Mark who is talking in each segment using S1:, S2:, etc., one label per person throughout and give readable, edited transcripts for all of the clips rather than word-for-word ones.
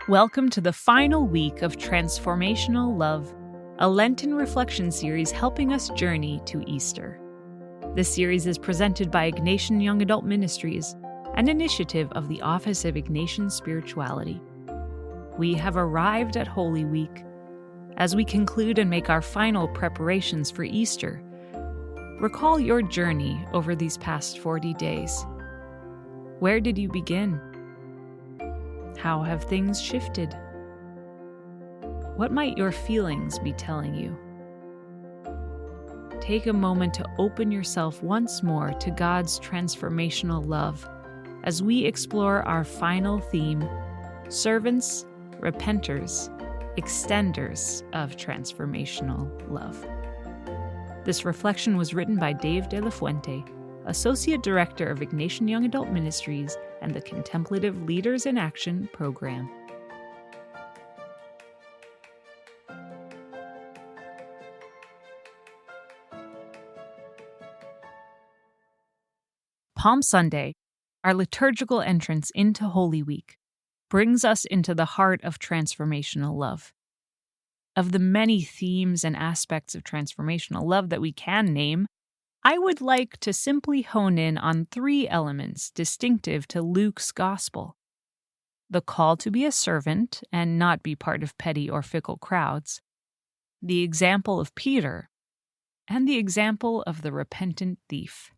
S1: Welcome to the final week of Transformational Love, a Lenten reflection series helping us journey to Easter. This series is presented by Ignatian Young Adult Ministries, an initiative of the Office of Ignatian Spirituality. We have arrived at Holy Week. As we conclude and make our final preparations for Easter, recall your journey over these past 40 days. Where did you begin? How have things shifted? What might your feelings be telling you? Take a moment to open yourself once more to God's transformational love as we explore our final theme, servants, repenters, extenders of transformational love. This reflection was written by Dave De La Fuente, Associate Director of Ignatian Young Adult Ministries and the Contemplative Leaders in Action program. Palm Sunday, our liturgical entrance into Holy Week, brings us into the heart of transformational love. Of the many themes and aspects of transformational love that we can name, I would like to simply hone in on three elements distinctive to Luke's Gospel: the call to be a servant and not be part of petty or fickle crowds, the example of Peter, and the example of the repentant thief.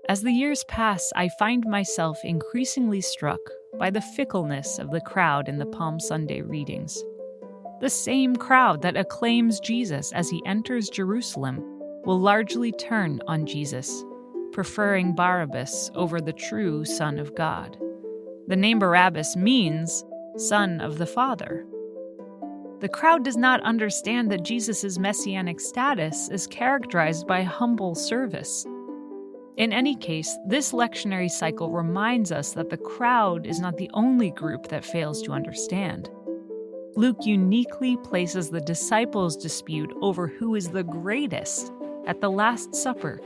S1: As the years pass, I find myself increasingly struck by the fickleness of the crowd in the Palm Sunday readings. The same crowd that acclaims Jesus as he enters Jerusalem will largely turn on Jesus, preferring Barabbas over the true Son of God. The name Barabbas means Son of the Father. The crowd does not understand that Jesus' messianic status is characterized by humble service. In any case, this lectionary cycle reminds us that the crowd is not the only group that fails to understand. Luke uniquely places the disciples' dispute over who is the greatest at the Last Supper.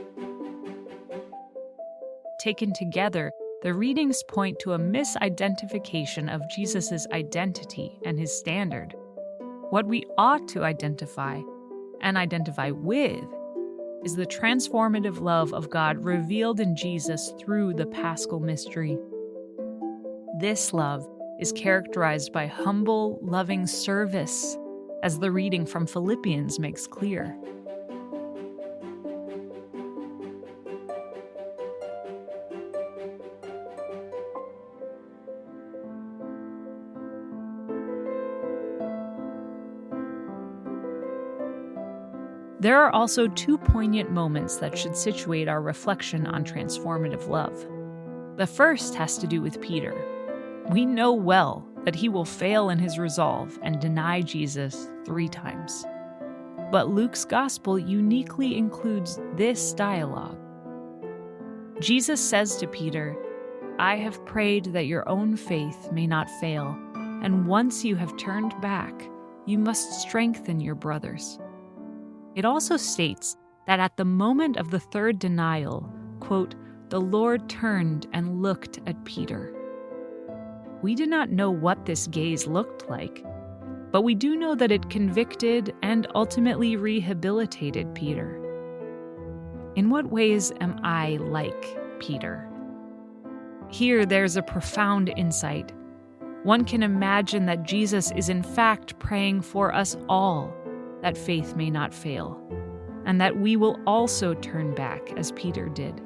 S1: Taken together, the readings point to a misidentification of Jesus' identity and his standard. What we ought to identify, and identify with, is the transformative love of God revealed in Jesus through the Paschal mystery. This love is characterized by humble, loving service, as the reading from Philippians makes clear. There are also two poignant moments that should situate our reflection on transformative love. The first has to do with Peter. We know well that he will fail in his resolve and deny Jesus 3 times. But Luke's Gospel uniquely includes this dialogue. Jesus says to Peter, "I have prayed that your own faith may not fail, and once you have turned back, you must strengthen your brothers." It also states that at the moment of the third denial, quote, "the Lord turned and looked at Peter." We do not know what this gaze looked like, but we do know that it convicted and ultimately rehabilitated Peter. In what ways am I like Peter? Here there's a profound insight. One can imagine that Jesus is in fact praying for us all, that faith may not fail, and that we will also turn back as Peter did.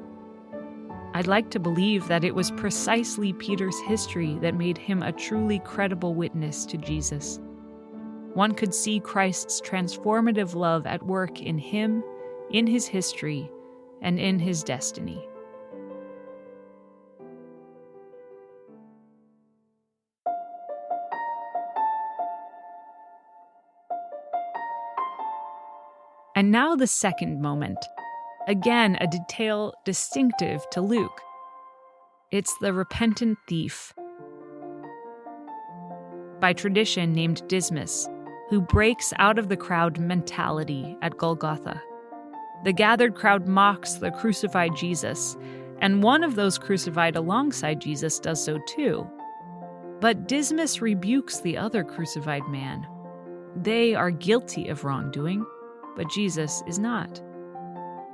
S1: I'd like to believe that it was precisely Peter's history that made him a truly credible witness to Jesus. One could see Christ's transformative love at work in him, in his history, and in his destiny. And now the second moment, again a detail distinctive to Luke. It's the repentant thief, by tradition named Dismas, who breaks out of the crowd mentality at Golgotha. The gathered crowd mocks the crucified Jesus, and one of those crucified alongside Jesus does so too. But Dismas rebukes the other crucified man. They are guilty of wrongdoing, but Jesus is not.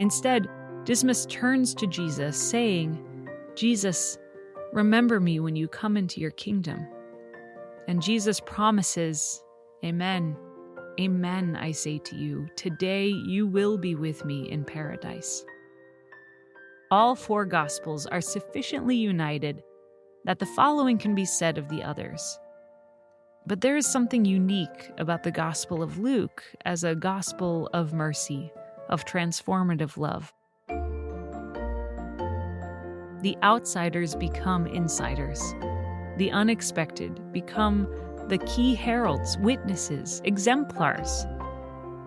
S1: Instead, Dismas turns to Jesus, saying, "Jesus, remember me when you come into your kingdom." And Jesus promises, "Amen, amen, I say to you, today you will be with me in paradise." All four Gospels are sufficiently united that the following can be said of the others. But there is something unique about the Gospel of Luke as a gospel of mercy, of transformative love. The outsiders become insiders. The unexpected become the key heralds, witnesses, exemplars.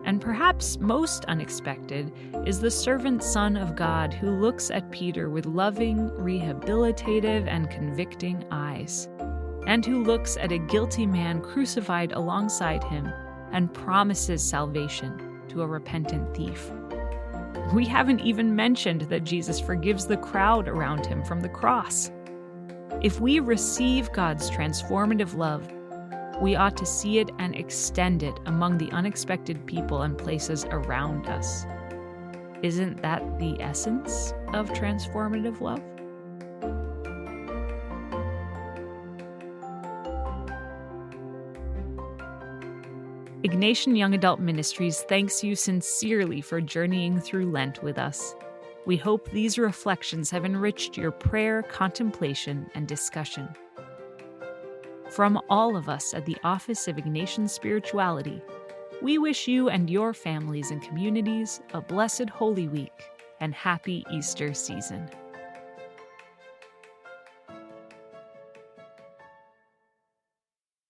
S1: And perhaps most unexpected is the servant Son of God who looks at Peter with loving, rehabilitative, and convicting eyes, and who looks at a guilty man crucified alongside him and promises salvation to a repentant thief. We haven't even mentioned that Jesus forgives the crowd around him from the cross. If we receive God's transformative love, we ought to see it and extend it among the unexpected people and places around us. Isn't that the essence of transformative love? Ignatian Young Adult Ministries thanks you sincerely for journeying through Lent with us. We hope these reflections have enriched your prayer, contemplation, and discussion. From all of us at the Office of Ignatian Spirituality, we wish you and your families and communities a blessed Holy Week and happy Easter season.